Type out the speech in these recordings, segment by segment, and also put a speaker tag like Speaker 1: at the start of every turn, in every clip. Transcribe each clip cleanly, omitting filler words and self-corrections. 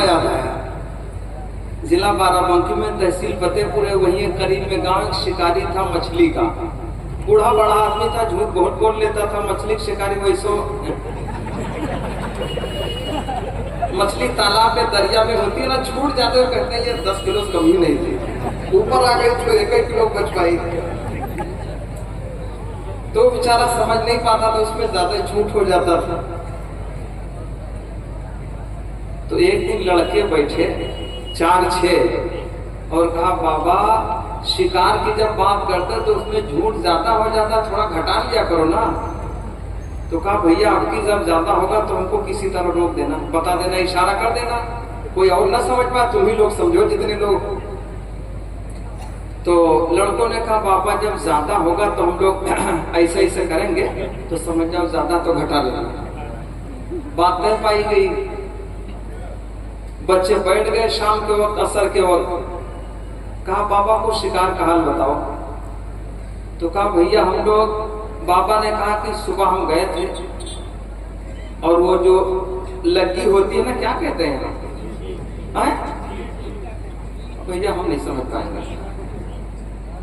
Speaker 1: याद आया, जिला बाराबंकी में तहसील फतेहपुर है, वहीं करीब में गांव एक शिकारी था मछली का। बूढ़ा बड़ा आदमी था, झूठ बहुत बोल लेता था। मछली शिकारी वैसो मछली तालाब में दरिया में होती है ना, छूट जाते हो कहते हैं ये 10 किलो से कम ही नहीं थी, ऊपर आ गई तो 1 किलो बच पाई। तो बेचारा समझ नहीं पाता था, उसमें ज्यादा छूट हो जाता था। तो एक दिन लड़के बैठे 4-6 और कहा बाबा शिकार की जब बात करते तो उसमें झूठ ज्यादा हो जाता, थोड़ा घटा लिया करो ना। तो कहा भैया आपकी जब ज्यादा होगा तो हमको किसी तरह रोक देना, बता देना, इशारा कर देना, कोई और ना समझ पाए, तुम ही लोग समझो जितने लोग। तो लड़कों ने कहा बाबा जब ज्यादा होगा तो हम लोग ऐसे ऐसे करेंगे, तो समझ जाओ ज्यादा तो घटा लेना। बात तय पाई गई। बच्चे बैठ गए, शाम के वक्त असर के वक्त कहा बाबा को शिकार का हाल बताओ। तो कहा भैया हम लोग, बाबा ने कहा कि सुबह हम गए थे और वो जो लग्गी होती है ना, क्या कहते हैं भैया हम नहीं समझ पाएंगे,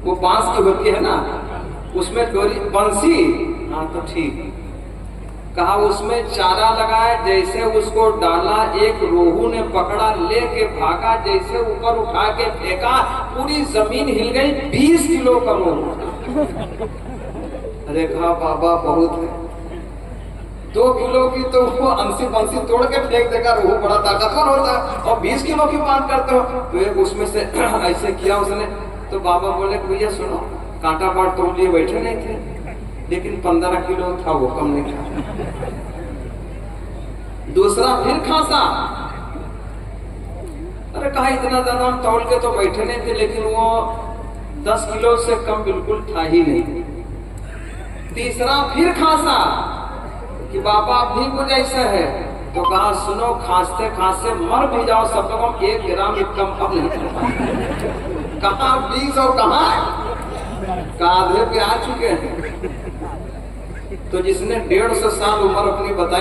Speaker 1: वो बांस की होती है ना, उसमें डोरी बंसी, हाँ तो ठीक। कहा उसमें चारा लगाए, जैसे उसको डाला एक रोहू ने पकड़ा, लेके भागा, जैसे ऊपर उठा के फेंका, पूरी जमीन हिल गई, 20 किलो का रोहू। अरे कहा बाबा बहुत है, 2 किलो की तो वो अंसी बंसी तोड़ के फेंक देगा, रोहू बड़ा ताकतवर होता है, और 20 किलो की बात करते हो। तो एक उसमें से ऐसे किया उसने। तो बाबा बोले भैया सुनो, कांटा पाट तोड़ लिए बैठे नहीं थे, लेकिन 15 किलो था, वो कम नहीं था। दूसरा फिर खांसा। अरे कहा इतना ज्यादा हम तौल के तो बैठे नहीं थे, लेकिन वो 10 किलो से कम बिल्कुल था ही नहीं। तीसरा फिर खांसा कि बाबा आप भी कुछ ऐसा है। तो कहा सुनो, खांसते खांसते मर भी जाओ सब लोग, हम 1 ग्राम कम अब नहीं कर पाए। कहा 20 और कहा आधे पे आ चुके हैं। तो जिसने 150 साल उम्र अपनी बताई